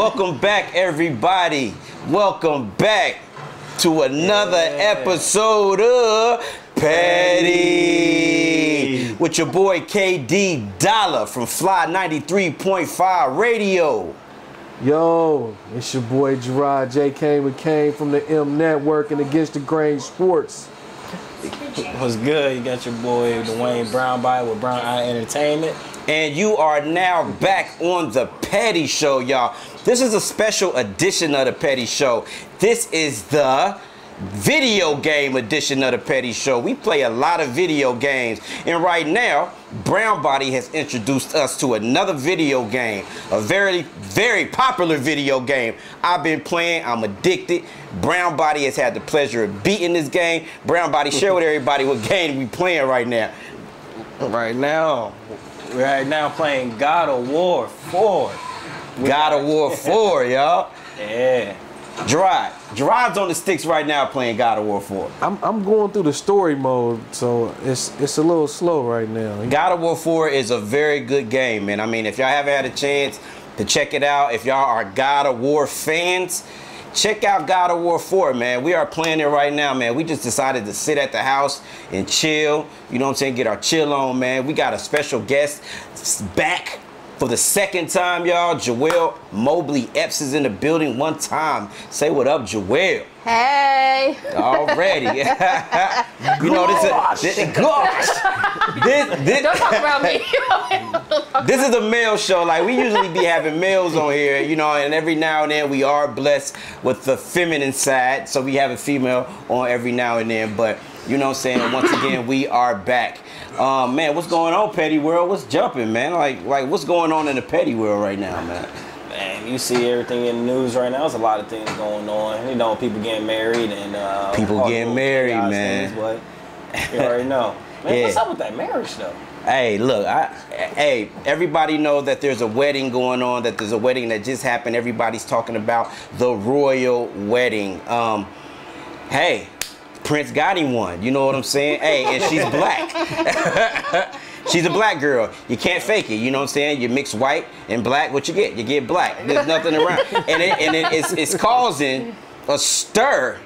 Welcome back, everybody. Welcome back to another episode of Petty with your boy KD Dollar from Fly 93.5 Radio. Yo, it's your boy Gerard J. Kane McCain from the M Network and Against the Grain Sports. What's good? You got your boy Dwayne Brown by with Brown Eye Entertainment. And you are now back on the Petty Show, y'all. This is a special edition of the Petty Show. This is the video game edition of the Petty Show. We play a lot of video games. And right now, Brown Body has introduced us to another video game. A very, very popular video game. I've been playing. I'm addicted. Brown Body has had the pleasure of beating this game. Brown Body, share with everybody what game we playing right now. Right now playing God of War 4. God of War 4, y'all. Yeah. Gerard's on the sticks right now playing God of War 4. I'm going through the story mode, so it's a little slow right now. God of War 4 is a very good game, man. I mean, if y'all haven't had a chance to check it out, if y'all are God of War fans, check out God of War 4, man. We are playing it right now, man. We just decided to sit at the house and chill. You know what I'm saying? Get our chill on, man. We got a special guest back for the second time, y'all. Joelle Mobley Epps is in the building one time. Say what up, Joelle. Hey. Already. You know, gosh. Don't talk about me. This is a male show. Like, we usually be having males on here, you know, and every now and then we are blessed with the feminine side. So we have a female on every now and then. But, you know what I'm saying, once again, we are back. Man, what's going on, Petty World? What's jumping, man? Like what's going on in the Petty World right now, man? Man, you see everything in the news right now. There's a lot of things going on. You know, people getting married and people getting married, man. Things, but you already know. Man, yeah. What's up with that marriage though? Hey, look, everybody know that there's a wedding going on, that there's a wedding that just happened. Everybody's talking about the royal wedding. Hey, Prince got him one. You know what I'm saying? Hey, and she's black. She's a black girl. You can't fake it. You know what I'm saying? You mix white and black. What you get? You get black. There's nothing around. And it's causing a stir.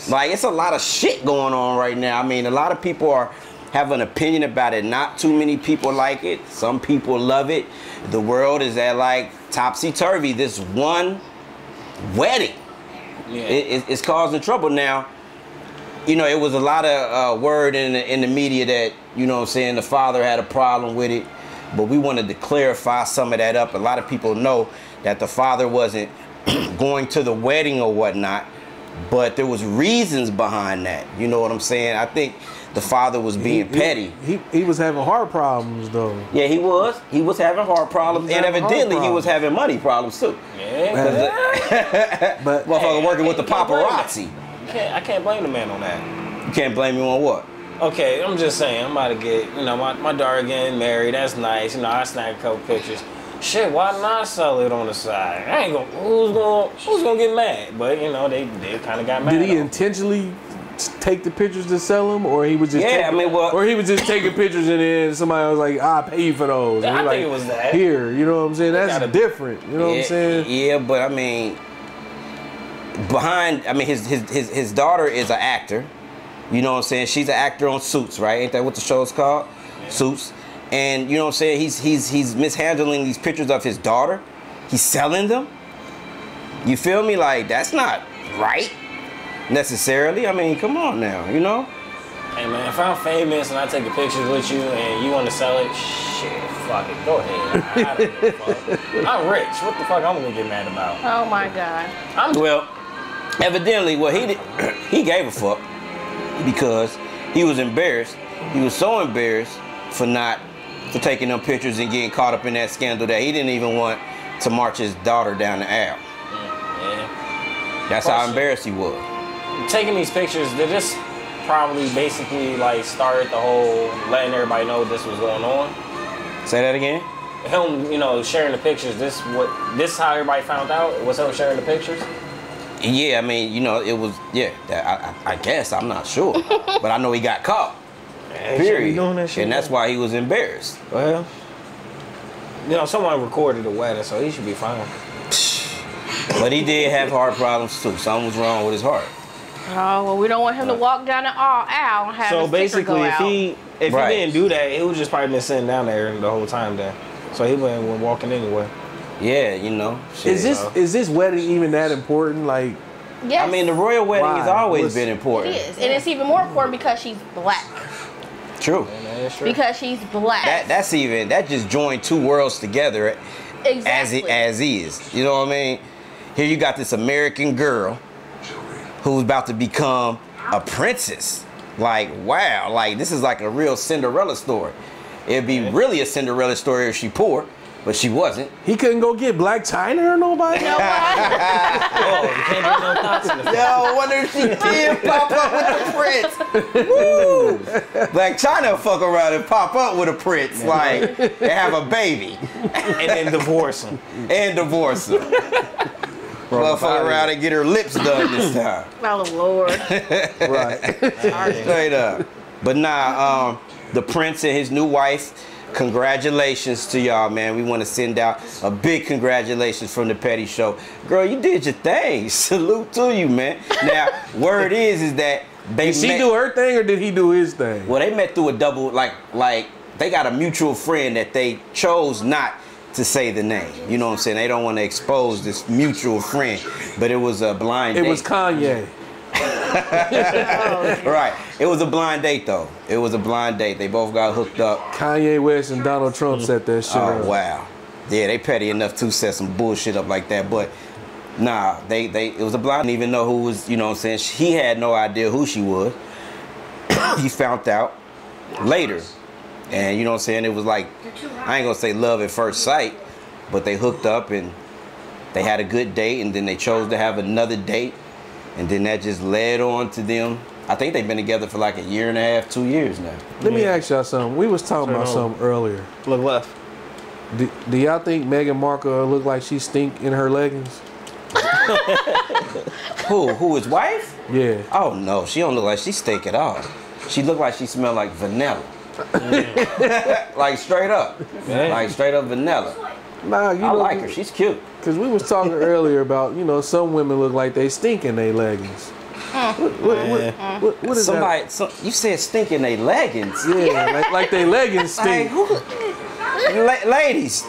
Like, it's a lot of shit going on right now. I mean, a lot of people have an opinion about it. Not too many people like it. Some people love it. The world is at like topsy-turvy. This one wedding. Yeah. It's causing trouble now. You know, it was a lot of word in the media that, you know what I'm saying, the father had a problem with it. But we wanted to clarify some of that up. A lot of people know that the father wasn't going to the wedding or whatnot. But there was reasons behind that. You know what I'm saying? I think the father was being petty. He was having heart problems, though. Yeah, he was. He was having heart problems. And evidently he was having money problems, too. Yeah. But motherfucker working with the paparazzi. I can't blame the man on that. You can't blame him on what? Okay, I'm just saying, I'm about to get, you know, my daughter getting married. That's nice. You know, I snagged a couple pictures. Shit, why not sell it on the side? I ain't gonna, who's gonna get mad? But, you know, they kind of got mad. Did he intentionally take the pictures to sell them, or he was just or he was just taking pictures and then somebody was like, I'll pay you for those. I think it was that. Here, you know what I'm saying? That's different. You know what I'm saying? Yeah, but I mean, his daughter is an actor. You know what I'm saying? She's an actor on Suits, right? Ain't that what the show's called? Yeah. Suits. And you know what I'm saying? He's mishandling these pictures of his daughter. He's selling them. You feel me? Like, that's not right necessarily. I mean, come on now, you know? Hey man, if I'm famous and I take the pictures with you and you want to sell it, shit, fuck it, go ahead. I don't give a fuck. I'm rich. What the fuck I'm gonna get mad about? Oh my God. Well, evidently, he gave a fuck because he was embarrassed. He was so embarrassed for taking them pictures and getting caught up in that scandal that he didn't even want to march his daughter down the aisle. Yeah. That's how embarrassed he was. Taking these picturs, they just probably basically like started the whole letting everybody know this was going on. Say that again? Him, you know, sharing the pictures, this is how everybody found out? Was him sharing the pictures? Yeah, I mean, you know, it was, yeah, I guess, I'm not sure. But I know he got caught. Period. And that's why he was embarrassed. Well, you know, someone recorded the wedding, so he should be fine. But he did have heart problems too. Something was wrong with his heart. Oh, well, we don't want him to walk down the aisle and have So his sticker basically, go if out. he didn't do that, he would just probably been sitting down there the whole time then. So he wasn't walking anyway. Yeah, you know. Shit. Is this wedding even that important? Like, Yes. I mean, the royal wedding Why? has always been important. It is. And it's even more important because she's black. True. That's true. Because she's black. That just joined two worlds together exactly. as is. You know what I mean? Here you got this American girl who's about to become a princess. Like, wow, like this is like a real Cinderella story. It'd be really a Cinderella story if she poor, but she wasn't. he couldn't go get Black China or nobody? You know what? Oh, you can't do no thoughts in the Yo, I wonder if she did pop up with the prince. Woo! Black China fuck around and pop up with a prince, like, and have a baby. and then divorce him. And divorce her. Motherfucker around and get her lips done this time. Oh, Lord. Right. Straight up. But nah, the prince and his new wife, congratulations to y'all, man. We want to send out a big congratulations from the Petty Show. Girl, you did your thing. Salute to you, man. Now, word is that they Did she do her thing or did he do his thing? Well, they met through a double, like they got a mutual friend that they chose not to say the name. You know what I'm saying? They don't want to expose this mutual friend, but it was a blind date. It was Kanye. Right. It was a blind date, though. It was a blind date. They both got hooked up. Kanye West and Donald Trump set that shit up. Oh, wow. Yeah, they petty enough to set some bullshit up like that, but nah, it was a blind. Didn't even know who was, you know what I'm saying? He had no idea who she was. He found out later. And you know what I'm saying? It was like, I ain't gonna say love at first sight, but they hooked up and they had a good date, and then they chose to have another date. And then that just led on to them. I think they've been together for like a year and a half, 2 years now. Let me ask y'all something. We was talking about something earlier. Look left. Do y'all think Meghan Markle look like she stink in her leggings? Who, his wife? Yeah. Oh no, she don't look like she stink at all. She look like she smell like vanilla. Like straight up. Like straight up vanilla. Nah, I like her, she's cute. Because we was talking earlier about, you know, some women look like they stink in their leggings. What is that? You said stink in their leggings. Yeah, like they leggings stink. Ladies,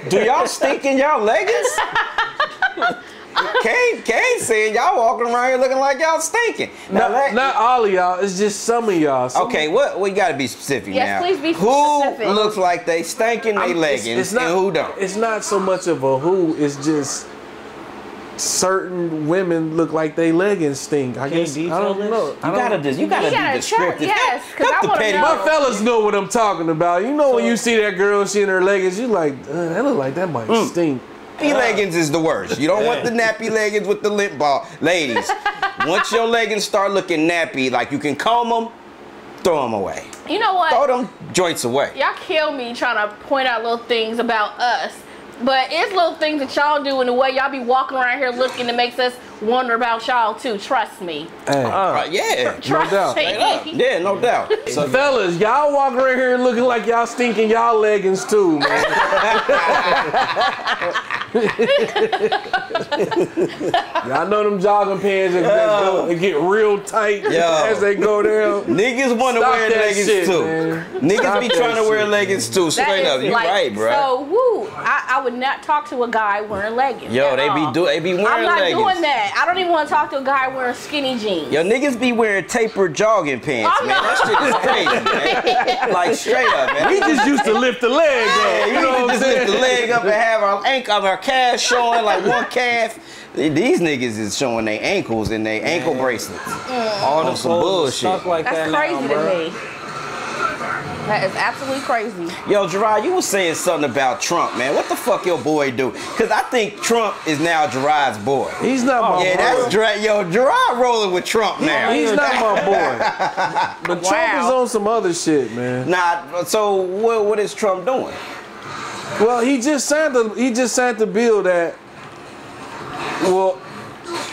do y'all stink in y'all leggings? Kane saying y'all walking around here looking like y'all stinking. Not all of y'all, it's just some of y'all. Okay, we gotta be specific now. Yes, please be Who specific. looks like they stink in their leggings and who don't? It's not so much of a who, it's just certain women look like they leggings stink. I guess I don't know. You gotta be descriptive. Yes, because I want to know. My fellas know what I'm talking about. You know when you see that girl, she in her leggings, you like, that look like that might stink. Nappy leggings is the worst. You don't want the nappy leggings with the lint ball. Ladies, once your leggings start looking nappy, like you can comb them, throw them away. You know what? Throw them joints away. Y'all kill me trying to point out little things about us. But it's little things that y'all do in the way y'all be walking around here looking that makes us wonder about y'all too. Trust me. Hey. Yeah. Trust no doubt. me. Yeah, no doubt. So fellas, y'all walk around here looking like y'all stinking y'all leggings too, man. Y'all know them jogging pants that get real tight as they go down. Niggas want to wear leggings shit, too. Man. Niggas be trying to wear leggings too. Straight up, you like, right, bro. So I would not talk to a guy wearing leggings. Yo, they be wearing leggings. I'm not doing that. I don't even want to talk to a guy wearing skinny jeans. Yo, niggas be wearing tapered jogging pants, man. That shit is crazy, man. Like straight up, man. We just used to lift the leg up. You know what I'm saying? Lift the leg up and have our calf showing, like one calf. These niggas is showing their ankles and their ankle bracelets. All the some bullshit. Stuff like That's that crazy now, to me. That is absolutely crazy. Yo, Gerard, you was saying something about Trump, man. What the fuck your boy do? Because I think Trump is now Gerard's boy. He's not my boy. Yeah, that's Gerard rolling with Trump now. He's not my boy. But Trump is on some other shit, man. Nah, so what is Trump doing? Well, he just signed the bill that will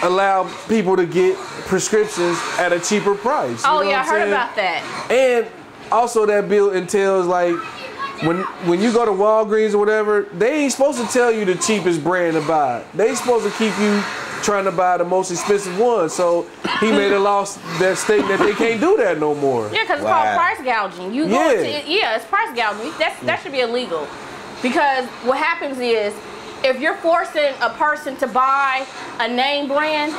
allow people to get prescriptions at a cheaper price. Oh yeah, I heard about that. And also that bill entails like when you go to Walgreens or whatever, they ain't supposed to tell you the cheapest brand to buy. They supposed to keep you trying to buy the most expensive one. So he made a law that state that they can't do that no more. Yeah, because it's called price gouging. You go it's price gouging. That should be illegal. Because what happens is, if you're forcing a person to buy a name brand,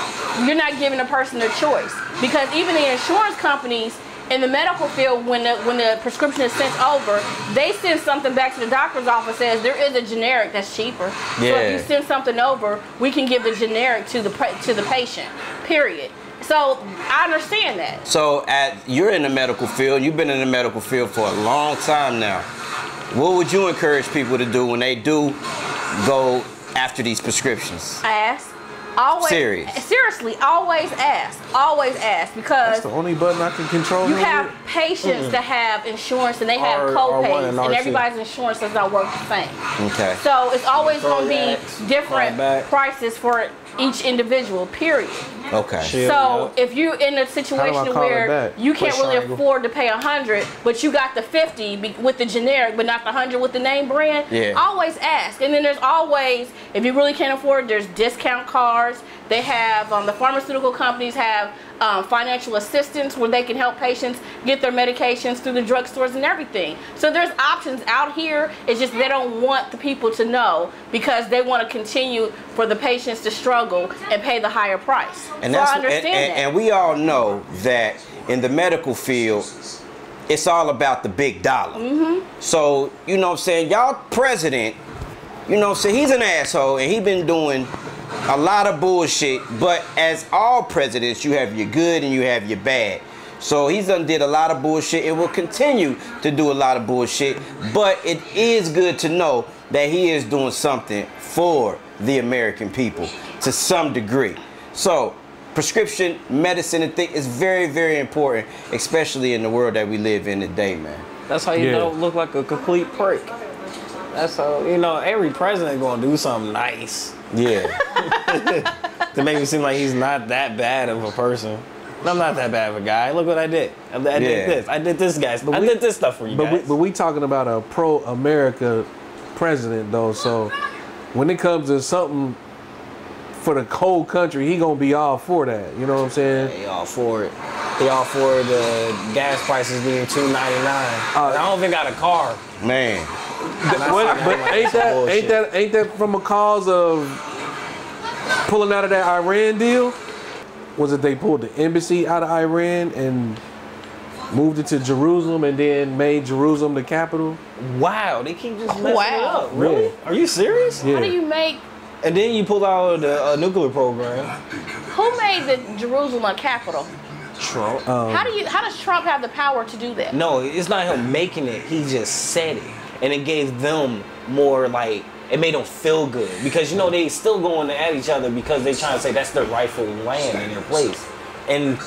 you're not giving a person a choice. Because even the insurance companies in the medical field, when the prescription is sent over, they send something back to the doctor's office says there is a generic that's cheaper. Yeah. So if you send something over, we can give the generic to the patient. Period. So I understand that. So you're in the medical field. You've been in the medical field for a long time now. What would you encourage people to do when they do go after these prescriptions? Ask. Always. Seriously, always ask. Always ask, because that's the only button I can control. You have patients that have insurance and they have co-pays, and everybody's insurance does not work the same. Okay. So it's always going to be different prices for each individual, period. Okay. So if you're in a situation where you can't really afford to pay 100, but you got the 50 with the generic, but not the 100 with the name brand, always ask. And then there's always, if you really can't afford, there's discount cards. They have, the pharmaceutical companies have financial assistance where they can help patients get their medications through the drugstores and everything. So there's options out here. It's just they don't want the people to know because they want to continue for the patients to struggle and pay the higher price. And so I understand that. And we all know that in the medical field, it's all about the big dollar. So, you know what I'm saying, y'all president, you know what I'm saying, he's an asshole and he been doing a lot of bullshit, but as all presidents, you have your good and you have your bad. So he's done did a lot of bullshit and will continue to do a lot of bullshit, but it is good to know that he is doing something for the American people to some degree. So prescription medicine and thing is very, very important, especially in the world that we live in today, man. That's how you don't look like a complete prick. That's how, you know, every president gonna do something nice. Yeah. To make me seem like he's not that bad of a person. I'm not that bad of a guy. Look what I did. I did this. I did this, guys. I did this stuff for you guys. But we talking about a pro-America president, though. So when it comes to something for the whole country, he gonna be all for that. You know what I'm saying? Yeah, he all for it. He all for the gas prices being $2.99. I don't even got a car. Man. But ain't that from a cause of pulling out of that Iran deal? Was it they pulled the embassy out of Iran and moved it to Jerusalem and then made Jerusalem the capital? Wow, they keep just messing it up. Really? Yeah. Are you serious? Yeah. How do you make? And then you pulled out of the nuclear program. Who made the Jerusalem a capital? Trump. How does Trump have the power to do that? No, it's not him making it. He just said it. And it gave them more, like, it made them feel good. Because, you know, they still going at each other because they trying to say that's their rightful land and their place. And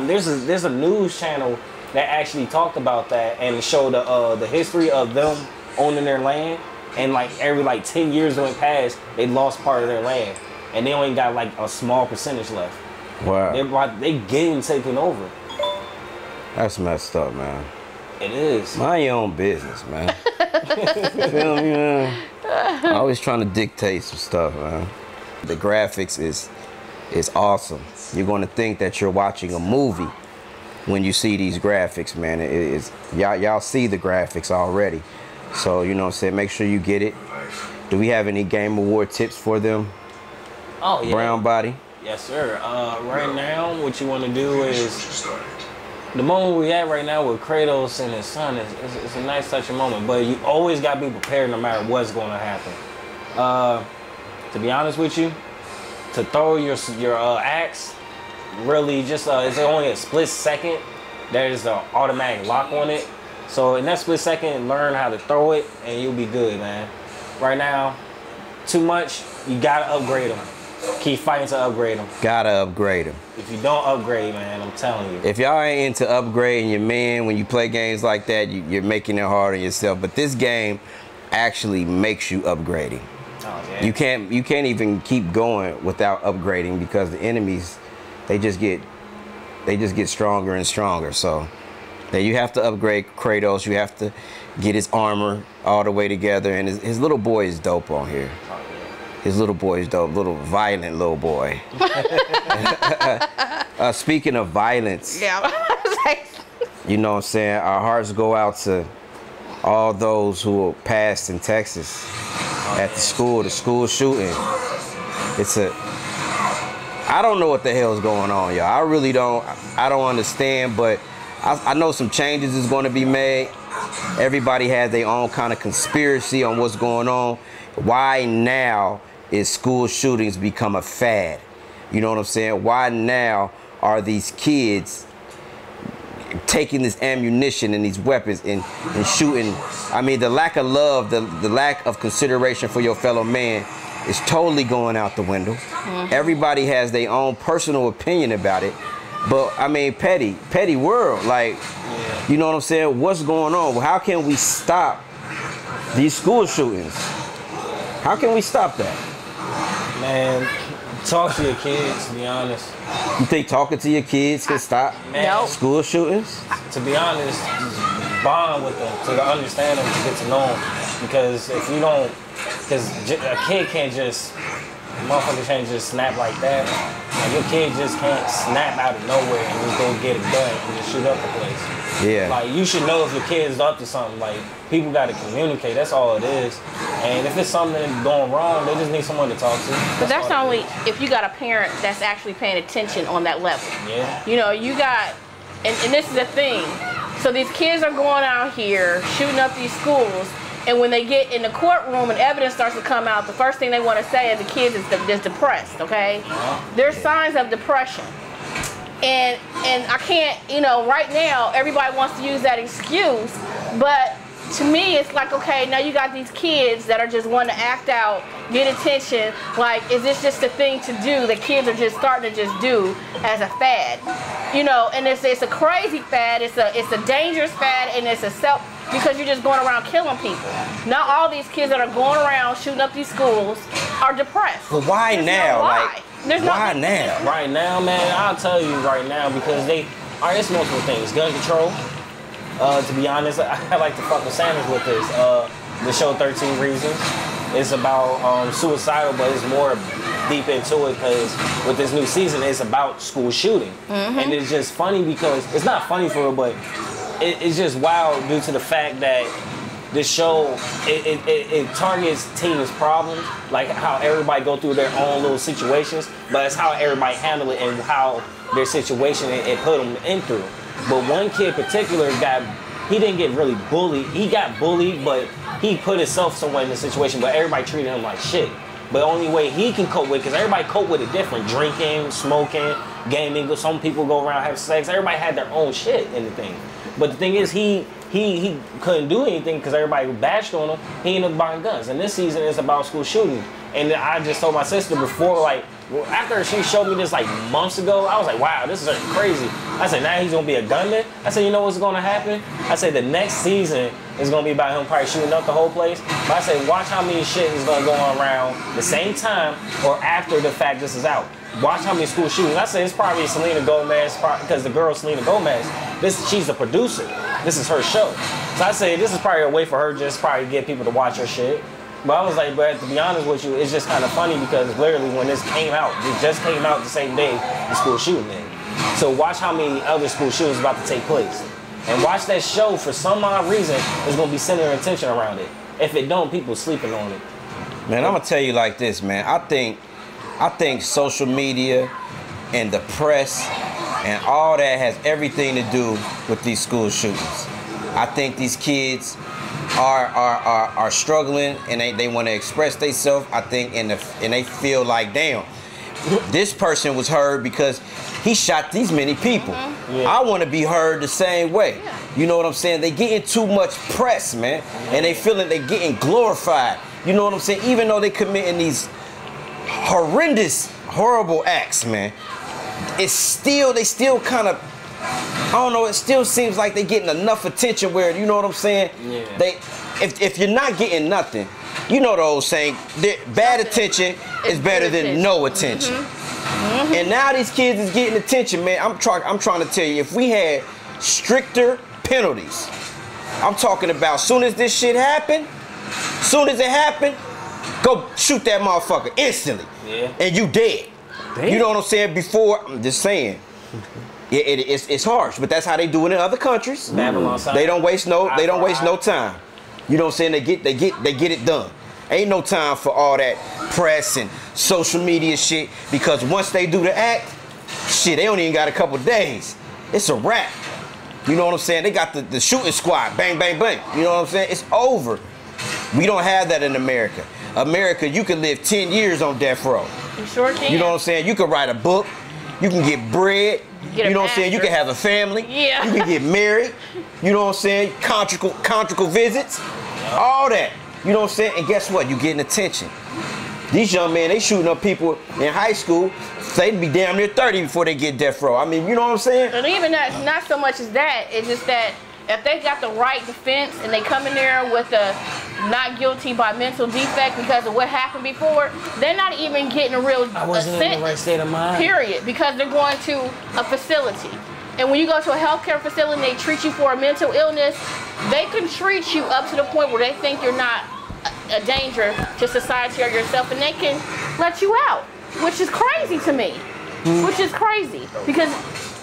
there's a news channel that actually talked about that and showed the history of them owning their land. And, like, every, 10 years went past, they lost part of their land. And they only got, a small percentage left. Wow. They getting taken over. That's messed up, man. It is. Mind your own business, man. Feel me, man? Always trying to dictate some stuff, man. The graphics is awesome. You're going to think that you're watching a movie when you see these graphics, man. It is y'all see the graphics already. So, you know what I'm saying, make sure you get it. Do we have any Game Award tips for them? Oh, yeah. Brown Body? Yes, sir. Right now, what you want to do is, the moment we at right now with Kratos and his son, it's a nice touching moment, but you always got to be prepared no matter what's going to happen. To be honest with you, to throw your axe, really just, it's only a split second. There's an automatic lock on it. So in that split second, learn how to throw it and you'll be good, man. Right now, too much, you got to upgrade them. Keep fighting to upgrade them. Gotta upgrade them. If you don't upgrade, man, I'm telling you. If y'all ain't into upgrading your man when you play games like that, you're making it hard on yourself. But this game actually makes you upgrading. Oh, yeah. You can't even keep going without upgrading because the enemies, they just get stronger and stronger. So then you have to upgrade Kratos. You have to get his armor, all the way together, and his little boy is dope on here. His little boy is dope, little violent little boy. Speaking of violence, yeah. You know what I'm saying? Our hearts go out to all those who were passed in Texas at the school shooting. I don't know what the hell is going on, y'all. I really don't. I don't understand, but I know some changes is going to be made. Everybody has their own kind of conspiracy on what's going on. Why now is school shootings become a fad? You know what I'm saying? Why now are these kids taking this ammunition and these weapons and shooting? I mean, the lack of love, the lack of consideration for your fellow man is totally going out the window. Mm-hmm. Everybody has their own personal opinion about it. But I mean, petty world, like, you know what I'm saying? What's going on? How can we stop these school shootings? How can we stop that? Man, talk to your kids, to be honest. You think talking to your kids can stop school shootings? To be honest, just bond with them, to understand them, to get to know them. Because if you don't, because a kid can't just, motherfuckers can't just snap like that. Like, your kid just can't snap out of nowhere and just go get a gun and just shoot up the place. Yeah. Like, you should know if your kid's up to something. Like, people got to communicate. That's all it is. And if it's something that's going wrong, they just need someone to talk to. But that's only if you got a parent that's actually paying attention on that level. Yeah. You know, you got, and this is the thing. So these kids are going out here shooting up these schools. And when they get in the courtroom and evidence starts to come out, the first thing they want to say is the kids is depressed, okay? There's signs of depression. And I can't, you know, right now, everybody wants to use that excuse, but to me, it's like, okay, now you got these kids that are just wanting to act out, get attention. Like, is this just a thing to do that kids are just starting to just do as a fad? You know, and it's a crazy fad, it's a dangerous fad, and it's because you're just going around killing people. Not all these kids that are going around shooting up these schools are depressed. But why now? Like, why now? Right now, man, I'll tell you right now, because it's multiple things. Gun control. To be honest, I like to fuck with Sanders with this. The show 13 Reasons. It's about suicidal, but it's more deep into it because with this new season, it's about school shooting. Mm-hmm. And it's just funny because, it's not funny for her, but it's just wild due to the fact that this show, it targets teens' problems, like how everybody go through their own little situations, but it's how everybody handle it and how their situation it put them in through. But one kid in particular he didn't get really bullied. He got bullied, but he put himself somewhere in the situation, but everybody treated him like shit. But the only way he can cope with, because everybody cope with it different, drinking, smoking, gaming, some people go around have sex, everybody had their own shit in the thing. But the thing is, he couldn't do anything because everybody bashed on him. He ended up buying guns. And this season is about school shooting. And I just told my sister before, like, after she showed me this like months ago, I was like, wow, this is crazy. I said, now he's gonna be a gunman? I said, you know what's gonna happen? I said, the next season is gonna be about him probably shooting up the whole place. But I said, watch how many shit is gonna go on around the same time or after the fact this is out. Watch how many school shootings. I said, it's probably Selena Gomez, because the girl Selena Gomez, she's the producer. This is her show. So I said, this is probably a way for her just probably to get people to watch her shit. But I was like, but to be honest with you, it's just kind of funny because literally when this came out, it just came out the same day the school shooting did. So watch how many other school shootings are about to take place. And watch that show, for some odd reason, it's going to be centering attention around it. If it don't, people sleeping on it. Man, I'm going to tell you like this, man. I think social media and the press and all that has everything to do with these school shootings. I think these kids are struggling and they want to express themselves. I think and they feel like, damn, this person was heard because he shot these many people. Yeah. I want to be heard the same way. Yeah. You know what I'm saying? They getting too much press, man, and they feeling they getting glorified. You know what I'm saying? Even though they committing these horrendous, horrible acts, man, they still kind of, I don't know, it still seems like they getting enough attention where, you know what I'm saying? Yeah. If you're not getting nothing, you know the old saying, bad attention is better than no attention. Mm-hmm. And now these kids is getting attention, man. I'm trying to tell you, if we had stricter penalties I'm talking about soon as this shit happened, soon as it happened, go shoot that motherfucker instantly. Yeah. And you dead. Damn. You know what I'm saying? Before, I'm just saying. Yeah, it's harsh, but that's how they do it in other countries. They don't waste no time. You know what I'm saying? They get it done. Ain't no time for all that press and social media shit, because once they do the act, shit, they don't even got a couple days. It's a wrap. You know what I'm saying? They got the shooting squad, bang, bang, bang. You know what I'm saying? It's over. We don't have that in America. America, you can live 10 years on death row. You sure can. You know what I'm saying? You can write a book. You can get bread. You know what I'm saying? You can have a family. Yeah. You can get married. You know what I'm saying? Conjugal visits. All that. You know what I'm saying? And guess what? You're getting attention. These young men, they shooting up people in high school. They'd be damn near 30 before they get death row. I mean, you know what I'm saying? And even not so much as that. It's just that if they got the right defense and they come in there with a not guilty by mental defect because of what happened before, they're not even getting a real I wasn't in the right state of mind. Period. Because they're going to a facility. And when you go to a healthcare facility and they treat you for a mental illness, they can treat you up to the point where they think you're not a danger to society or yourself, and they can let you out, which is crazy to me. Which is crazy because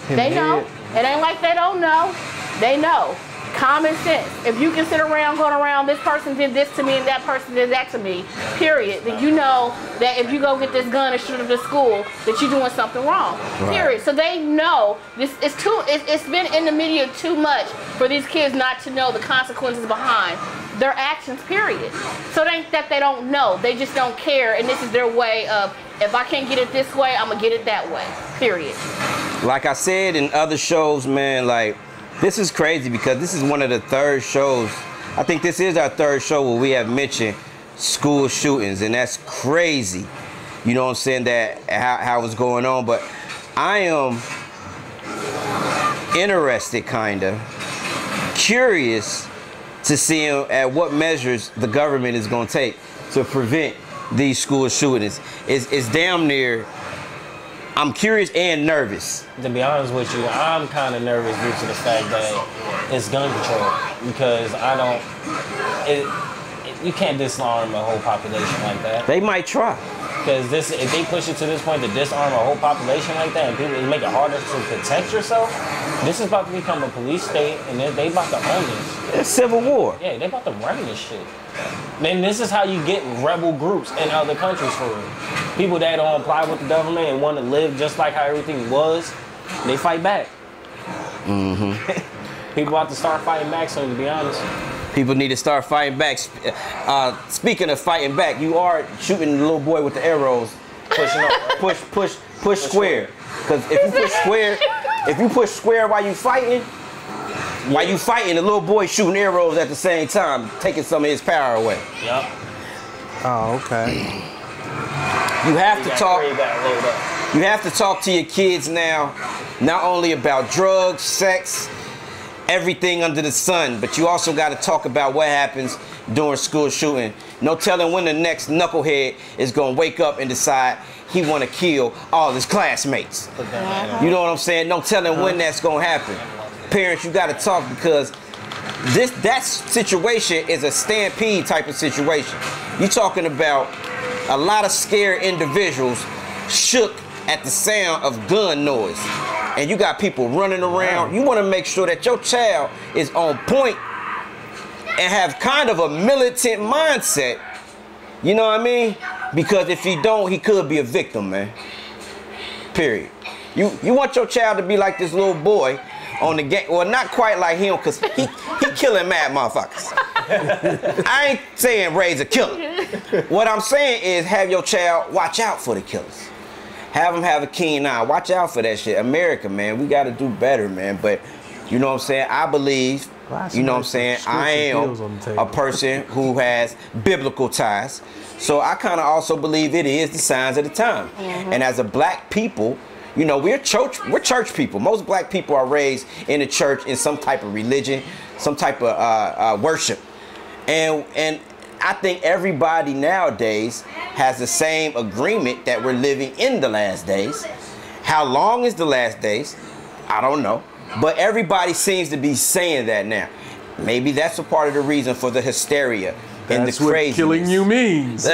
they know. It ain't like they don't know. They know. Common sense. If you can sit around going around, this person did this to me and that person did that to me, period, then you know that if you go get this gun and shoot up the school, that you're doing something wrong. Right. Period. So they know this is it's been in the media too much for these kids not to know the consequences behind their actions, period. So it ain't that they don't know, they just don't care, and this is their way of, if I can't get it this way, I'm gonna get it that way, period. Like I said in other shows, man, like, this is crazy because this is one of the third shows. I think this is our third show where we have mentioned school shootings, and that's crazy. You know what I'm saying, that how it's going on. But I am interested, kinda curious to see at what measures the government is gonna take to prevent these school shootings. It's damn near, I'm curious and nervous. To be honest with you, I'm kind of nervous due to the fact that it's gun control, because you can't disarm a whole population like that. They might try. Because if they push it to this point to disarm a whole population like that, and people make it harder to protect yourself, this is about to become a police state, and they about to own this. It's civil war. Yeah, they about to run this shit. Man, this is how you get rebel groups in other countries for real. People that don't apply with the government and want to live just like how everything was, they fight back. People about to start fighting back soon, to be honest. People need to start fighting back. Speaking of fighting back, you are shooting the little boy with the arrows. Pushing up, right? push square. Because if you push square while you fighting, the little boy shooting arrows at the same time, taking some of his power away. Yep. Oh, okay. You have to talk. You have to talk to your kids now, not only about drugs, sex, everything under the sun, but you also got to talk about what happens during school shooting. No telling when the next knucklehead is gonna wake up and decide he want to kill all his classmates. You know what I'm saying? No telling when that's gonna happen. Parents, you got to talk, because that situation is a stampede type of situation. You're talking about a lot of scared individuals shook at the sound of gun noise. And you got people running around. You want to make sure that your child is on point and have kind of a militant mindset. You know what I mean? Because if he don't, he could be a victim, man. Period. You want your child to be like this little boy on the game. Well, not quite like him, because he killing mad motherfuckers. I ain't saying raise a killer. What I'm saying is have your child watch out for the killers. Have them have a keen eye. Watch out for that shit. America, man, we got to do better, man. But you know what I'm saying? I believe, you know what I'm saying? I am a person who has biblical ties. So I kind of also believe it is the signs of the time. And as a black people, you know, we're church people. Most black people are raised in the church in some type of religion, some type of worship. And I think everybody nowadays has the same agreement that we're living in the last days. How long is the last days? I don't know. But everybody seems to be saying that now. maybe that's a part of the reason for the hysteria and the craziness. That's what killing you means.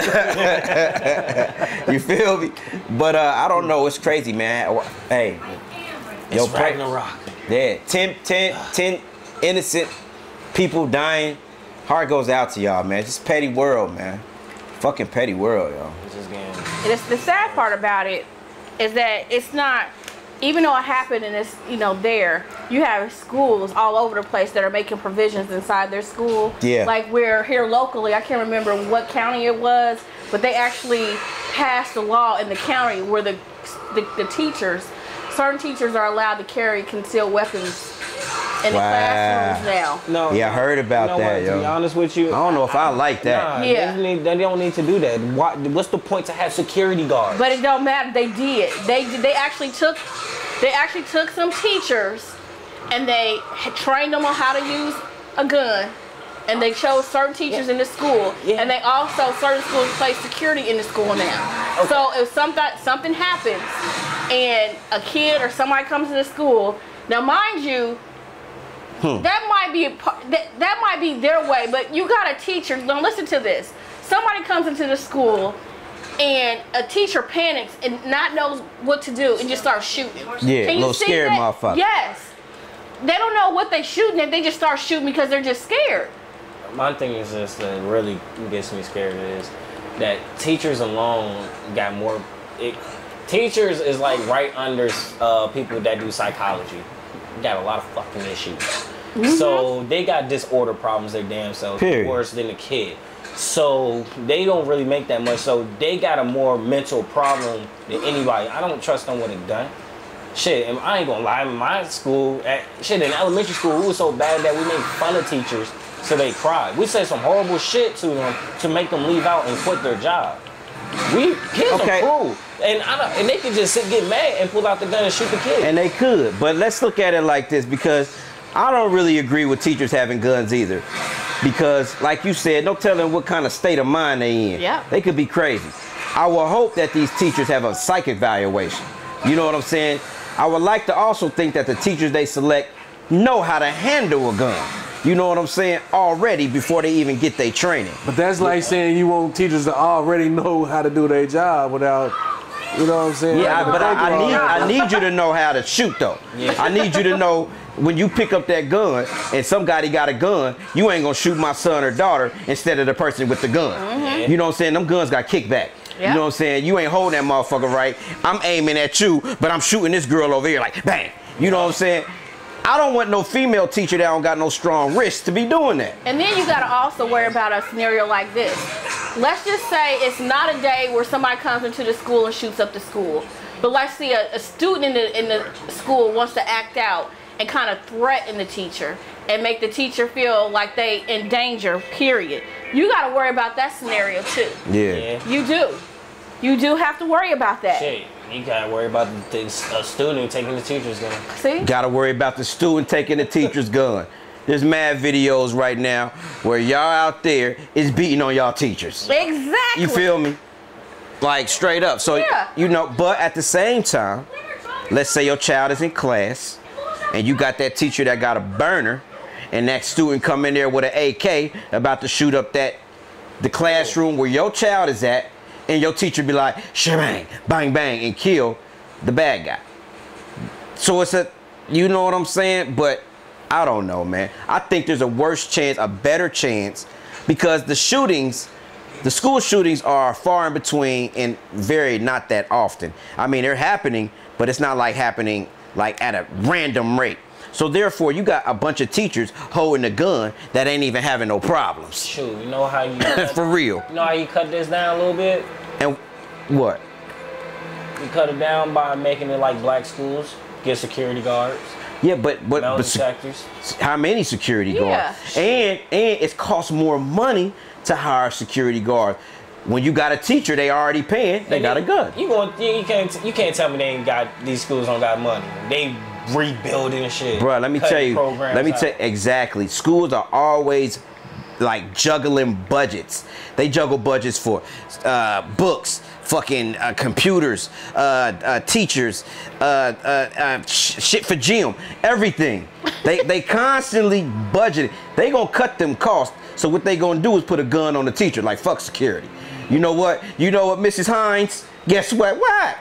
You feel me? But I don't know. It's crazy, man. Hey, it's Ragnarok. Yeah, 10 innocent people dying. Heart goes out to y'all, man. Just petty world, man. Fucking petty world, y'all. It's the sad part about it is that it's not, even though it happened and it's, you know, there, you have schools all over the place that are making provisions inside their school. Yeah. Like we're here locally, I can't remember what county it was, but they actually passed a law in the county where the teachers, certain teachers are allowed to carry concealed weapons in the classrooms now. No, yeah, I heard about that, yo. To be honest with you, I don't know if I like that. Nah, yeah. They don't need to do that. What's the point to have security guards? But it don't matter. They did. They actually took some teachers and they trained them on how to use a gun. And they chose certain teachers in the school, and they also certain schools place security in the school now. Okay. So if something happens, and a kid or somebody comes to the school, now mind you, that might be their way, but you got a teacher. Now listen to this. Somebody comes into the school, and a teacher panics and not knows what to do and just starts shooting. Yeah, a little scared motherfucker. Yes. They don't know what they shooting at. They just start shooting because they're just scared. My thing is this that really gets me scared is that teachers alone got more. Teachers is like right under people that do psychology. Got a lot of fucking issues. Mm-hmm. So they got disorder problems their damn selves. Period. Worse than a kid. So they don't really make that much. So they got a more mental problem than anybody. I don't trust them with a gun. Shit, and I ain't gonna lie. In my school, in elementary school, we was so bad that we made fun of teachers so they cried. We said some horrible shit to them to make them leave out and quit their job. Kids are cruel. And they could just get mad and pull out the gun and shoot the kid. And they could. But let's look at it like this, because I don't really agree with teachers having guns either. Because, like you said, no telling what kind of state of mind they in. Yeah. They could be crazy. I will hope that these teachers have a psych evaluation. You know what I'm saying? I would like to also think that the teachers they select know how to handle a gun. You know what I'm saying? Already before they even get their training. But that's like saying you want teachers to already know how to do their job without, you know what I'm saying? Yeah, but I need you to know how to shoot though. Yeah. I need you to know when you pick up that gun and somebody got a gun, you ain't gonna shoot my son or daughter instead of the person with the gun. Mm-hmm. You know what I'm saying? Them guns got kickback. Yep. You know what I'm saying? You ain't holding that motherfucker right. I'm aiming at you, but I'm shooting this girl over here like bang. You know what I'm saying? I don't want no female teacher that don't got no strong wrists to be doing that. And then you gotta also worry about a scenario like this. Let's just say it's not a day where somebody comes into the school and shoots up the school. But let's see a student in the school wants to act out and kind of threaten the teacher and make the teacher feel like they in danger, period. You gotta worry about that scenario too. Yeah. You do. You do have to worry about that. Shit. You gotta worry about the student taking the teacher's gun. See? Gotta worry about the student taking the teacher's gun. There's mad videos right now where y'all out there is beating on y'all teachers. Exactly. You feel me? Like straight up. So, yeah. You know, but at the same time, let's say your child is in class and you got that teacher that got a burner and that student come in there with an AK about to shoot up the classroom where your child is at. And your teacher be like, shebang, bang, bang, and kill the bad guy. So it's you know what I'm saying? But I don't know, man. I think there's a worse chance, a better chance, because the school shootings are far in between and very not that often. I mean, they're happening, but it's not like happening like at a random rate. So therefore, you got a bunch of teachers holding a gun that ain't even having no problems. Shoot, you know how you for real. You know how you cut this down a little bit? And what? You cut it down by making it like black schools, get security guards. Yeah, but how many security guards? And it costs more money to hire security guards. When you got a teacher, they already paying. They got a gun. You can't tell me they ain't got these schools don't got money. They rebuilding shit. Bro, let me tell you exactly. Schools are always like juggling budgets. They juggle budgets for books, fucking computers, teachers, shit for gym, everything. They constantly budget. They gonna cut them costs. So what they gonna do is put a gun on the teacher, like fuck security. You know what, Mrs. Hines? Guess what? What?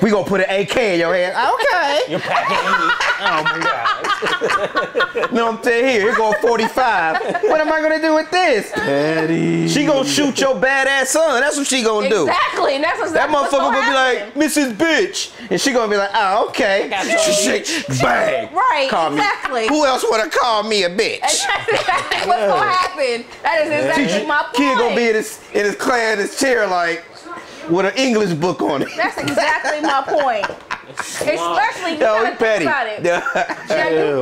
We gonna put an AK in your hand. Okay. You're packing heat. Oh my God. No, I'm saying here go 45. What am I gonna do with this? Daddy. She gonna shoot your badass son. That's what she gonna do. Exactly, and that's what That motherfucker gonna be like, Mrs. Bitch, and she gonna be like, oh, okay. Bang. Right. Call exactly. Me. Who else wanna call me a bitch? That's exactly what's gonna happen. That is exactly my point. Kid gonna be in his class, in his chair, like with an English book on it. That's exactly my point. Especially, you gotta think about it.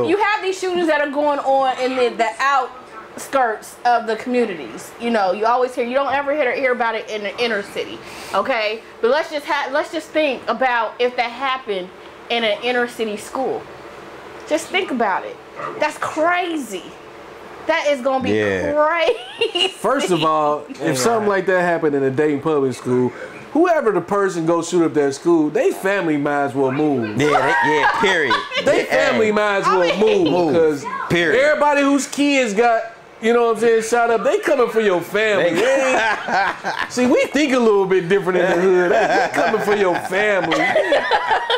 You have these shootings that are going on in the outskirts of the communities. You know, you always hear, you don't ever hear about it in the inner city, okay? But let's just think about if that happened in an inner city school. Just think about it. That's crazy. That is gonna be crazy. First of all, if something like that happened in a Dayton public school, whoever the person go shoot up their school, they family might as well move. Yeah, period. They family might as well move because everybody whose kids got, you know what I'm saying, shot up, they coming for your family. See, we think a little bit different in the hood. They coming for your family.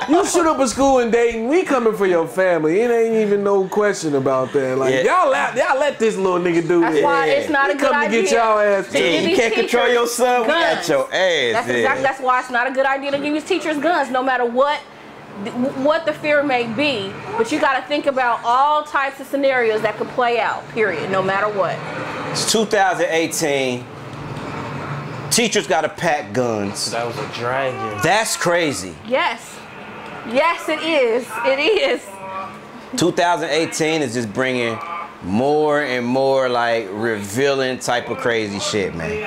You shoot up a school in Dayton, we coming for your family. It ain't even no question about that. Like y'all let this little nigga do That's why it's not a good idea. Come to get y'all ass too. You can't control your son, we got your ass. That's why it's not a good idea to give these teachers guns, no matter what the fear may be, but you got to think about all types of scenarios that could play out, period, no matter what. It's 2018. Teachers got to pack guns. That was a dragon. That's crazy. Yes, it is. It is. 2018 is just bringing more and more like revealing type of crazy shit, man.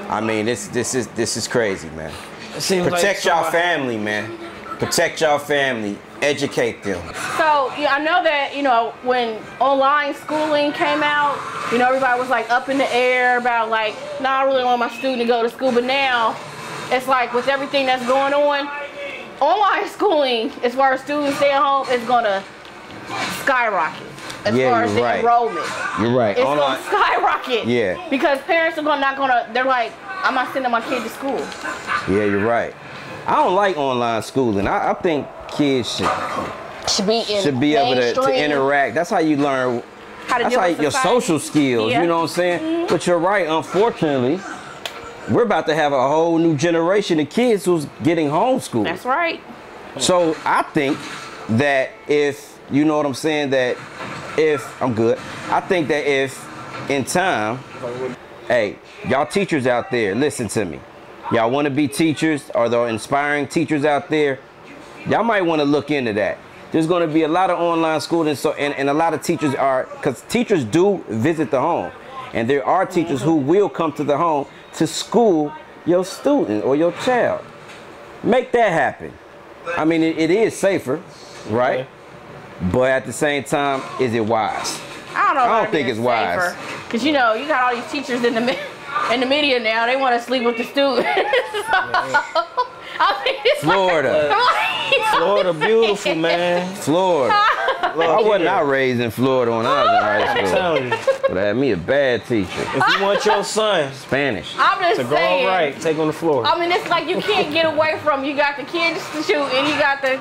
I mean, this is crazy, man. Protect y'all family, man. Protect y'all family. Educate them. So, I know that, when online schooling came out, everybody was like up in the air about like, no, I really want my student to go to school. But now, it's like with everything that's going on, online schooling, as far as students staying home, is going to skyrocket. As far as the enrollment. You're right. It's going to skyrocket. Yeah. Because parents are they're like, I'm not sending my kid to school. Yeah, you're right. I don't like online schooling. I think kids should be able to interact. That's how you learn. That's how your social skills. You know what I'm saying? Mm-hmm. But you're right. Unfortunately, we're about to have a whole new generation of kids who's getting homeschooled. That's right. So I think that if I think that if in time, hey, y'all teachers out there, listen to me. Y'all want to be teachers, or the inspiring teachers out there, y'all might want to look into that. There's going to be a lot of online schooling, and a lot of teachers because teachers do visit the home, and there are teachers who will come to the home to school your student or your child. Make that happen. I mean, it is safer, right? But at the same time, is it wise? I don't think it's wise. Because you got all these teachers in the media now. They want to sleep with the students. Florida, beautiful, man. Florida. I was not raised in Florida when I was in high school. But I had me a bad teacher. If you want your son Spanish I'm just saying, go right, take on the floor. I mean, it's like you can't get away from. You got the kids to shoot, and you got the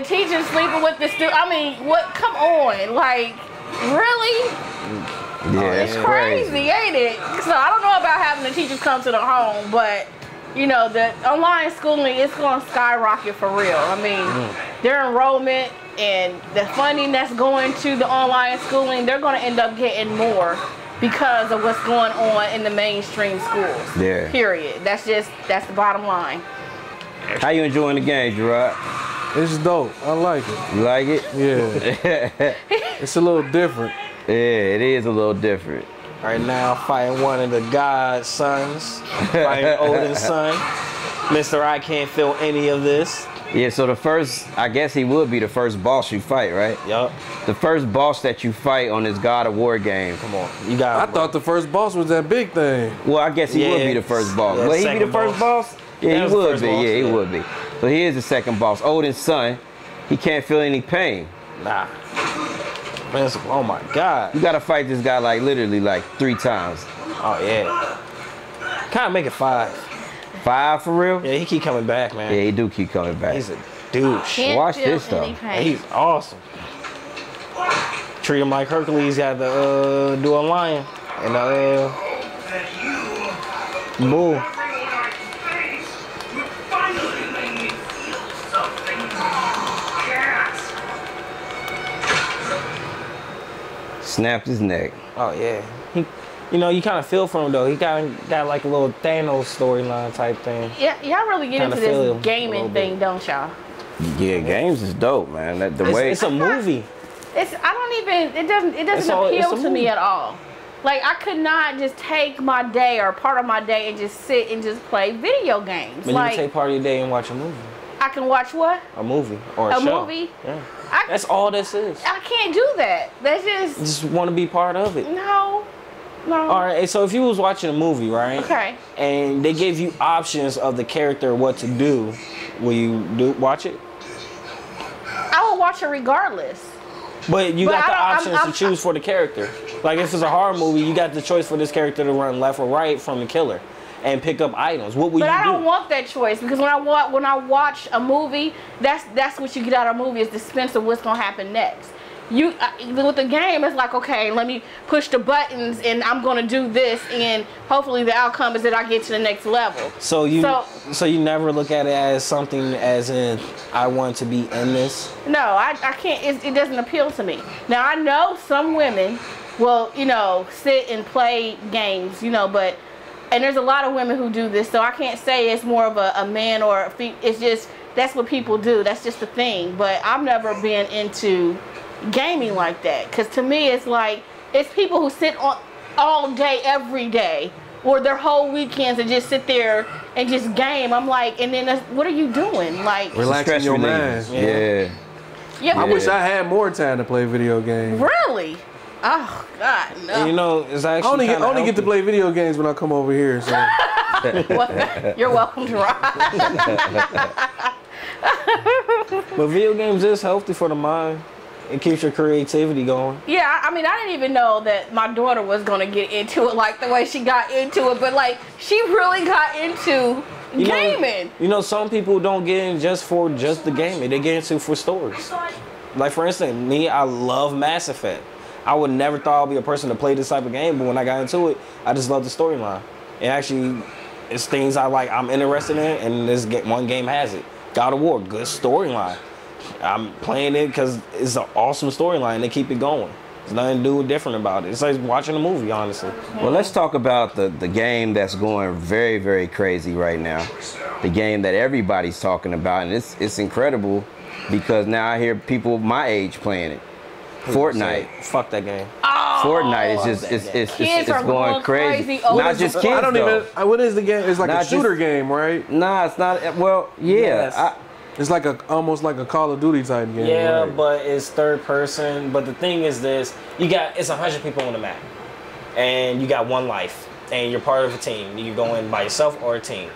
teachers sleeping with the students. I mean, what? Come on, like, really? Yeah, it's crazy, ain't it? So I don't know about having the teachers come to the home, but the online schooling is going to skyrocket for real. I mean, their enrollment and the funding that's going to the online schooling, they're going to end up getting more because of what's going on in the mainstream schools. Yeah. Period. That's the bottom line. How you enjoying the game, Gerard? It's dope. I like it. You like it? Yeah. It's a little different. Yeah, it is a little different. Right now, fighting one of the godsons, fighting Odin's son. Mr. I can't feel any of this. Yeah, so I guess he would be the first boss you fight, right? Yup. The first boss that you fight on this God of War game. Come on, you got. I thought the first boss was that big thing. Well, I guess he would be the first boss. Will he be the first boss? Yeah, he would be. Yeah, he would be. So he is the second boss. Odin's son. He can't feel any pain. Nah. Man, oh my God. You gotta fight this guy like literally like 3 times. Oh yeah. Kind of make it 5. 5 for real? Yeah, he keep coming back, man. Yeah, he do keep coming back. He's a douche. Watch this though. He's awesome. Treat him like Hercules got the do a lion and bull. Snapped his neck. Oh yeah. You know, you kind of feel for him though. He got like a little Thanos storyline type thing. Yeah, y'all really get into this gaming thing, don't y'all? Yeah, games is dope, man. It's a movie. It doesn't appeal to me at all. Like, I could not just take my day or part of my day and just sit and just play video games. But like, you can take part of your day and watch a movie. I can watch what? A movie or a show. Movie? Yeah. That's all this is. I can't do that. That's just want to be part of it. No. All right, so if you was watching a movie, right? Okay. And they gave you options of the character what to do, will you watch it? I will watch it regardless. But you got the options to choose for the character. Like if it's a horror movie, you got the choice for this character to run left or right from the killer and pick up items. What would you do? But I don't want that choice because when I watch a movie, that's what you get out of a movie is the suspense of what's gonna happen next. With the game, it's like, okay, let me push the buttons and I'm gonna do this, and hopefully the outcome is that I get to the next level. So you never look at it as something as in I want to be in this? No, I can't. It doesn't appeal to me. Now I know some women will, sit and play games, but and there's a lot of women who do this, so I can't say it's more of a man or a female. It's just that's what people do. That's just the thing. But I've never been into gaming like that, because to me it's like it's people who sit on all day every day or their whole weekends and just sit there and just game. I'm like, and then what are you doing? Like relaxing your mind. Yeah. Yeah. I wish I had more time to play video games. Really? Oh God, no. And it's actually I only get to play video games when I come over here. So well, you're welcome to ride. But video games is healthy for the mind. It keeps your creativity going. Yeah, I mean, I didn't even know that my daughter was going to get into it like the way she got into it. But, like, she really got into gaming. Some people don't get in just the gaming. They get into for stories. Like, for instance, me, I love Mass Effect. I would never thought I'd be a person to play this type of game. But when I got into it, I just love the storyline. It actually, it's things I'm interested in. And this one game has it. God of War, good storyline. I'm playing it because it's an awesome storyline. They keep it going. There's nothing to do different about it. It's like watching a movie, honestly. Well, let's talk about the game that's going very, very crazy right now. The game that everybody's talking about, and it's incredible because now I hear people my age playing it. Fortnite. Fuck that game. Oh, Fortnite is it's going crazy. Not just kids. I don't even. What is the game? It's like a shooter game, right? Nah, it's not. Well, yeah. Yes. It's like almost like a Call of Duty type game. Yeah, right? But it's third person. But the thing is this, it's 100 people on the map. And you got one life. And you're part of a team. You can go in by yourself or a team.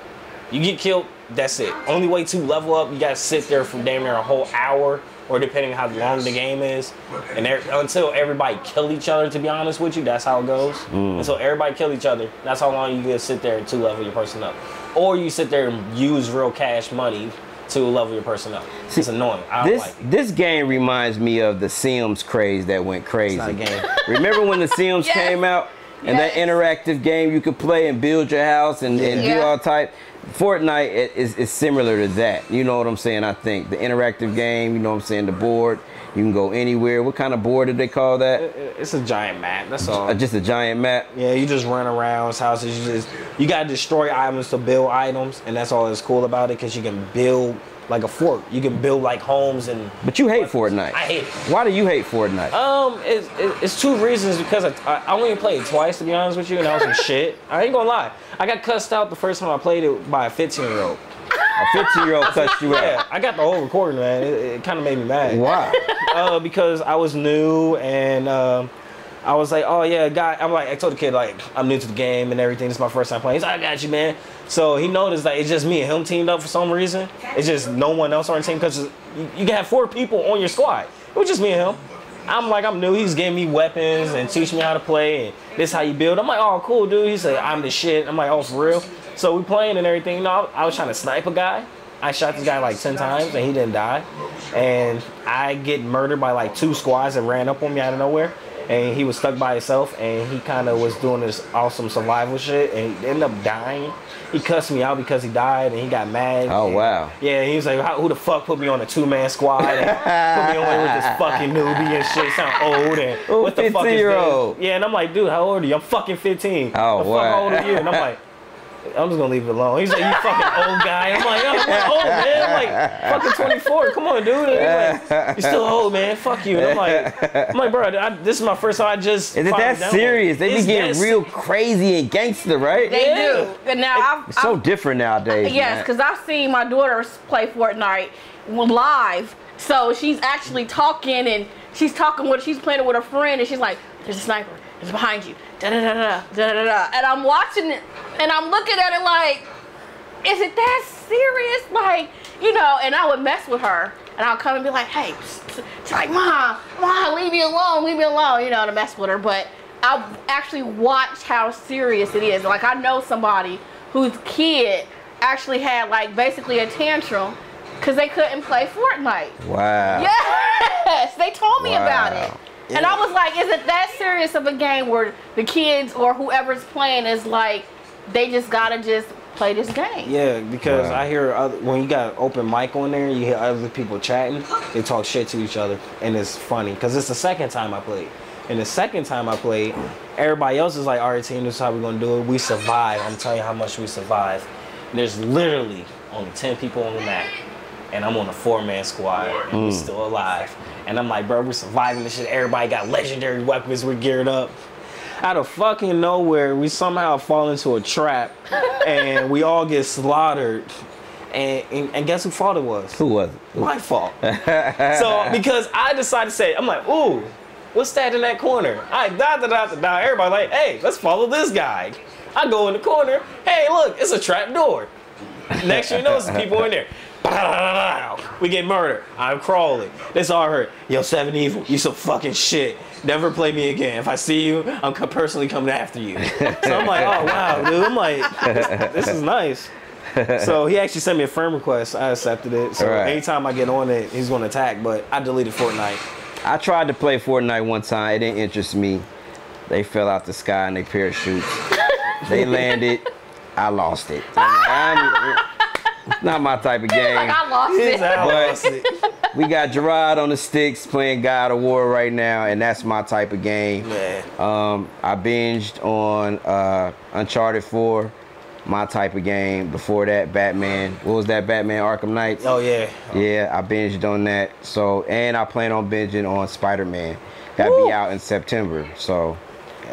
You get killed, that's it. Only way to level up, you gotta sit there for damn near a whole hour, or depending how long the game is. And until everybody kill each other, to be honest with you, that's how it goes. Until everybody kill each other, that's how long you can sit there to level your person up. Or you sit there and use real cash money to level your person up. It's annoying. I don't like it. This game reminds me of the Sims craze that went crazy. It's not a game. Remember when the Sims came out? And that interactive game you could play and build your house and do all type. Fortnite is similar to that. You know what I'm saying? I think the interactive game. You know what I'm saying? The board. You can go anywhere. What kind of board did they call that? It's a giant map. That's all. Just a giant map. Yeah, you just run around houses. You gotta destroy items to build items, and that's all that's cool about it. Because you can build like a fort. You can build like homes and. But you hate Fortnite. I hate it. Why do you hate Fortnite? It's two reasons. Because I only played it twice, to be honest with you, and that was some shit. I ain't gonna lie. I got cussed out the first time I played it by a 15-year-old. A 15-year-old cussed you out. Yeah, I got the whole recording, man. It kind of made me mad. Wow. Because I was new and I was like, oh yeah, guy. I told the kid like, I'm new to the game and everything. This is my first time playing. He's like, I got you, man. So he noticed that it's just me and him teamed up for some reason. It's just no one else on the team because you can have 4 people on your squad. It was just me and him. I'm new. He's giving me weapons and teaching me how to play and this is how you build. I'm like, oh, cool, dude. He said, I'm the shit. I'm like, oh, for real? So we playing and everything. You know, I was trying to snipe a guy. I shot this guy like 10 times and he didn't die. And I get murdered by like 2 squads that ran up on me out of nowhere. And he was stuck by himself and he kind of was doing this awesome survival shit and he ended up dying. He cussed me out because he died and he got mad. Oh, and, wow. Yeah, he was like, who the fuck put me on a 2-man squad and put me on there with this fucking newbie and shit, sound old and what the fuck is this? Yeah, and I'm like, dude, how old are you? I'm fucking 15. Oh, the fuck, wow. how old are you? And I'm like, I'm just gonna leave it alone. He's like, you fucking old guy. I'm like, I'm old, man. I'm like, fucking 24. Come on, dude. And he's like, you're still old, man. Fuck you. And I'm like, bro, this is my first time. I just. Is it that serious? They be getting real crazy and gangster, right? They do. And now it's so different nowadays. Yes, because I've seen my daughter play Fortnite live. So she's actually talking and she's playing with her friend and she's like, there's a sniper. It's behind you. Da da da da da da da. And I'm watching it and I'm looking at it like, is it that serious? Like, you know, and I would mess with her and I'll come and be like, hey, she's like, Mom, leave me alone, you know, to mess with her. But I've actually watched how serious it is. Like, I know somebody whose kid actually had like basically a tantrum because they couldn't play Fortnite. Wow. Yes, they told me about it. Yeah. And I was like, is it that serious of a game where the kids or whoever's playing is like, they just gotta just play this game? Yeah, because I hear when you got open mic on there, you hear other people chatting, they talk shit to each other, and it's funny because it's the second time I played. And the second time I played, everybody else is like, all right, team, this is how we're gonna do it. We survive. I'm telling you how much we survive. And there's literally only 10 people on the map. And I'm on a 4-man squad, and we're still alive. And I'm like, bro, we're surviving this shit. Everybody got legendary weapons. We're geared up. Out of fucking nowhere, we somehow fall into a trap, and we all get slaughtered. And guess who fault it was? Who was it? My fault. So, because I decided to say, I'm like, ooh, what's that in that corner? Everybody like, hey, let's follow this guy. I go in the corner. Hey, look, it's a trap door. Next thing you know, there's people in there. We get murdered. I'm crawling. This all hurt. Yo, 7 Evil, you some fucking shit. Never play me again. If I see you, I'm personally coming after you. So I'm like, oh wow, dude. I'm like, this is nice. So he actually sent me a friend request. I accepted it. So anytime I get on it, he's gonna attack. But I deleted Fortnite. I tried to play Fortnite one time. It didn't interest me. They fell out the sky in their parachutes. They landed. I lost it. Not my type of game. Like, I lost it. But we got Gerard on the sticks playing God of War right now, and that's my type of game. Man. I binged on Uncharted 4, my type of game. Before that, Batman. What was that? Batman Arkham Knight? Oh, yeah. Yeah, I binged on that. So, and I plan on binging on Spider-Man. That'll be out in September. So,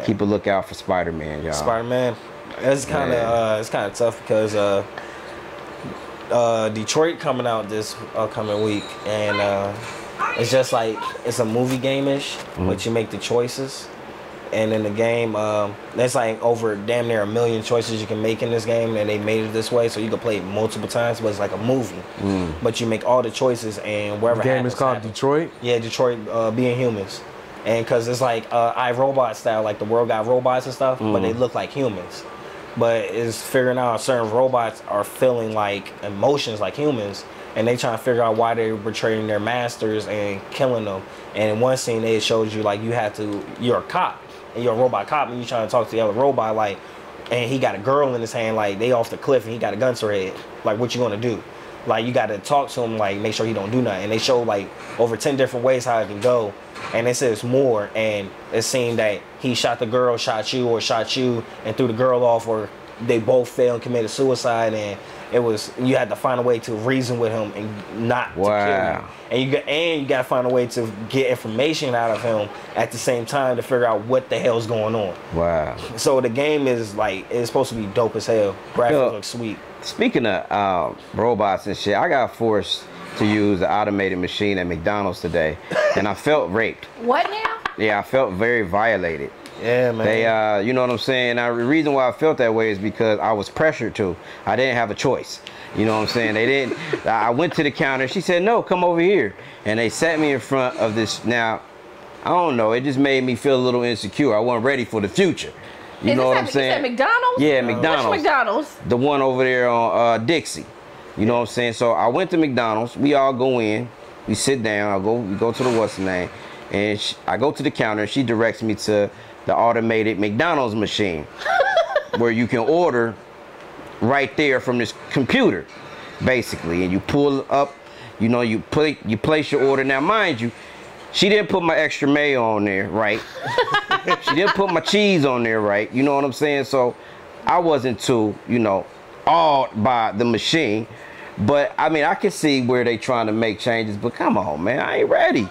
keep a lookout for Spider-Man, y'all. Spider-Man. It's kind of tough because Detroit coming out this upcoming week, and it's just like it's a movie game-ish, but you make the choices, and in the game, there's like over damn near 1 million choices you can make in this game, and they made it this way so you can play it multiple times, but it's like a movie, but you make all the choices, and wherever the game is called Detroit. Yeah, Detroit Being Humans, and because it's like iRobot style, like the world got robots and stuff, but they look like humans. But it's figuring out certain robots are feeling like emotions like humans, and they trying to figure out why they're betraying their masters and killing them. And in one scene, it shows you like you're a cop, and you're a robot cop, and you're trying to talk to the other robot, like, and he got a girl in his hand, like they off the cliff, and he got a gun to her head. Like, what you gonna do? Like, you got to talk to him, like, make sure he don't do nothing. And they show like over 10 different ways how it can go. And it says more, and it seemed that he shot the girl, shot you, or shot you, and threw the girl off, or they both failed and committed suicide, and you had to find a way to reason with him and not to kill him. And you got to find a way to get information out of him at the same time to figure out what the hell's going on. Wow. So the game is like, it's supposed to be dope as hell. Graphics look sweet. Speaking of robots and shit, I got forced to use the automated machine at McDonald's today, and I felt raped. What now? Yeah, I felt very violated. Yeah, man. They, you know what I'm saying? Now, the reason why I felt that way is because I was pressured to. I didn't have a choice. You know what I'm saying? They didn't. I went to the counter. She said, no, come over here. And they sat me in front of this. Now, I don't know. It just made me feel a little insecure. I wasn't ready for the future. You know what I'm saying? Is that McDonald's? Yeah, McDonald's. Which McDonald's? The one over there on Dixie. You know what I'm saying? So I went to McDonald's. We all go in. We sit down. We go to the what's the name. And I go to the counter. She directs me to the automated McDonald's machine where you can order right there from this computer, basically. And you pull up, you know, you place your order. Now, mind you, she didn't put my extra mayo on there, right? She didn't put my cheese on there, right? You know what I'm saying? So I wasn't too, you know, awed by the machine. But, I mean, I can see where they trying to make changes. But come on, man, I ain't ready.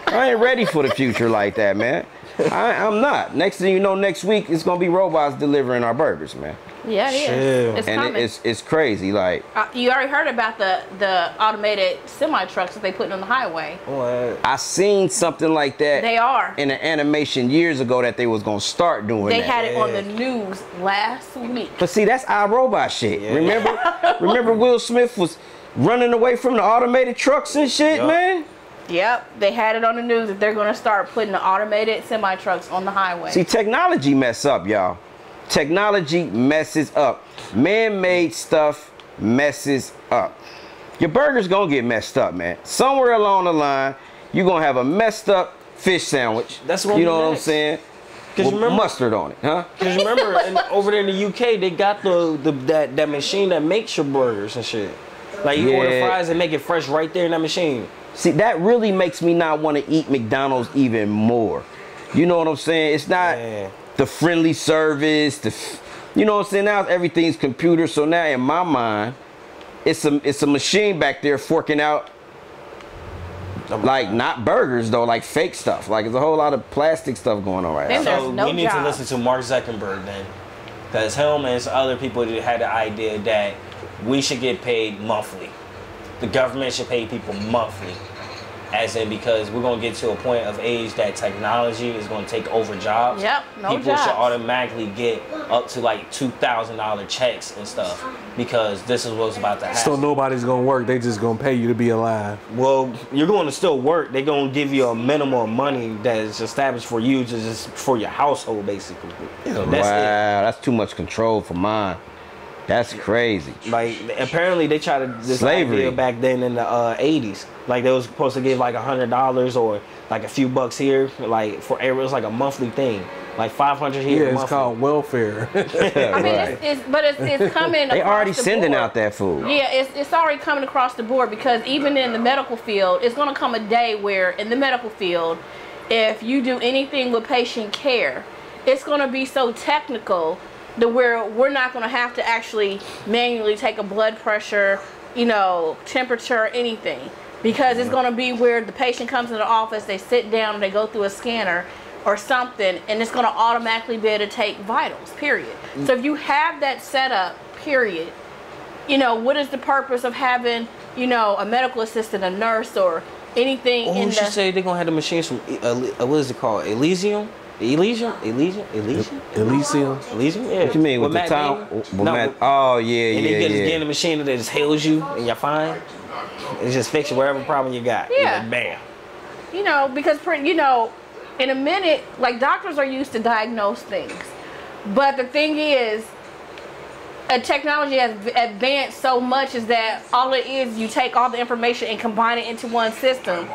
I ain't ready for the future like that, man. I'm not. Next thing you know, next week, it's going to be robots delivering our burgers, man. Yeah, it is. It's coming. It's crazy. Like you already heard about the automated semi trucks that they putting on the highway. What? I seen something like that. They are in an animation years ago that they was gonna start doing. They had it on the news last week. But see, that's iRobot shit. Yeah. Remember Will Smith was running away from the automated trucks and shit, man. Yep, they had it on the news that they're gonna start putting the automated semi trucks on the highway. See, technology mess up, y'all. Technology messes up. Man-made stuff messes up. Your burger's gonna get messed up, man. Somewhere along the line, you're gonna have a messed up fish sandwich. That's what you know what I'm saying? With mustard on it, huh? Because remember, over there in the UK, they got that machine that makes your burgers and shit. Like you order fries and make it fresh right there in that machine. See, that really makes me not want to eat McDonald's even more. You know what I'm saying? It's not the friendly service, you know what I'm saying? Now everything's computer, so now in my mind, it's a machine back there forking out, like not burgers though, like fake stuff. Like there's a whole lot of plastic stuff going on right now. So we need to listen to Mark Zuckerberg then, because him and some other people had the idea that we should get paid monthly. The government should pay people monthly. As in, because we're going to get to a point of age that technology is going to take over jobs. Yep, People should automatically get up to like $2,000 checks and stuff, because this is what's about to happen. So nobody's going to work. They just going to pay you to be alive. Well, you're going to still work. They're going to give you a minimum of money that is established for you, just for your household, basically. So that's too much control for mine. That's crazy. Like, apparently they tried to this idea back then in the 80s. Like they was supposed to give like $100 or like a few bucks here, like it was like a monthly thing, like $500 here. Yeah, it's called welfare. I mean, it's coming. They already sending out that food. Yeah, it's already coming across the board, because even in the medical field, it's going to come a day where in the medical field, if you do anything with patient care, it's going to be so technical to where we're not going to have to actually manually take a blood pressure, you know, temperature, anything. Because it's going to be where the patient comes into the office, they sit down, and they go through a scanner or something, and it's going to automatically be able to take vitals, period. So if you have that set up, period, you know, what is the purpose of having, you know, a medical assistant, a nurse, or anything in the... should say they're going to have the machines from, what is it called, Elysium? Elysium? Yeah. What you mean with the town? Oh yeah, and then you just get in the machine that just heals you and you're fine. It just fixes whatever problem you got. Yeah. Like, bam. You know, because you know, in a minute, like doctors are used to diagnose things, but the thing is, technology has advanced so much is that all it is, you take all the information and combine it into one system.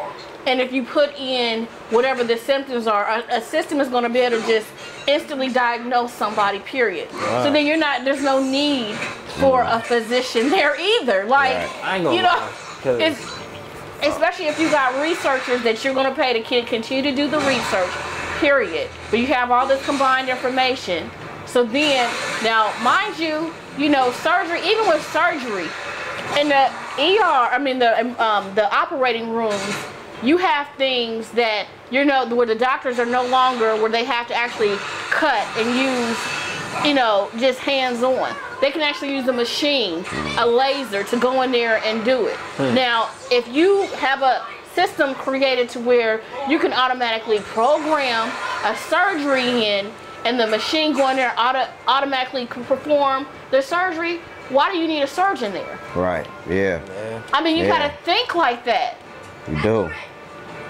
And if you put in whatever the symptoms are, a system is going to be able to just instantly diagnose somebody, period. Wow. So then there's no need for a physician there either. Like, you know, especially if you got researchers that you're going to pay to continue to do the research, period. But you have all this combined information. So then, now, mind you, you know, surgery, even with surgery, in the ER, I mean the operating rooms, you have things that, you know, where the doctors are no longer, where they have to actually cut and use, you know, just hands-on. They can actually use a machine, a laser, to go in there and do it. Now, if you have a system created to where you can automatically program a surgery in, and the machine go in there automatically perform the surgery, why do you need a surgeon there? Right, yeah. I mean, you gotta think like that. You do.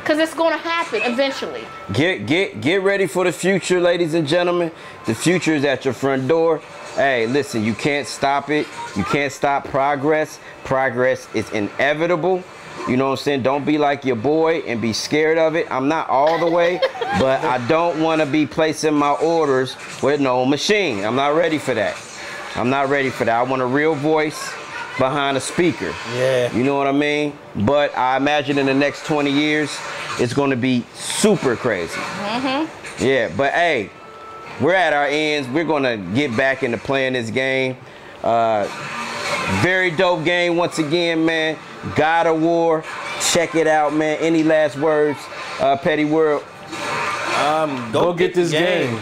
Because it's gonna happen eventually. Get ready for the future, ladies and gentlemen. The future is at your front door. Hey, listen, you can't stop it. You can't stop progress. Progress is inevitable. You know what I'm saying? Don't be like your boy and be scared of it. I'm not all the way, but I don't want to be placing my orders with no machine. I'm not ready for that. I'm not ready for that. I want a real voice behind a speaker. Yeah. You know what I mean? But I imagine in the next 20 years, it's going to be super crazy. Yeah, but hey, we're at our ends. We're going to get back into playing this game. Very dope game once again, man. God of War. Check it out, man. Any last words, Petty World? Go get this game. Go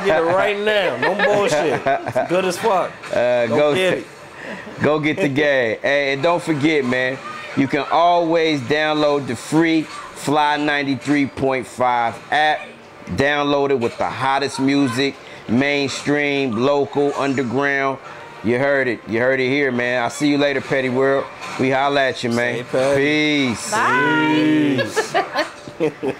get it right now. No bullshit. It's good as fuck. Go get it. Go get the game. Hey, and don't forget, man, you can always download the free Fly 93.5 app. Download it with the hottest music, mainstream, local, underground. You heard it. You heard it here, man. I'll see you later, Petty World. We holla at you, man. Peace. Bye. Peace.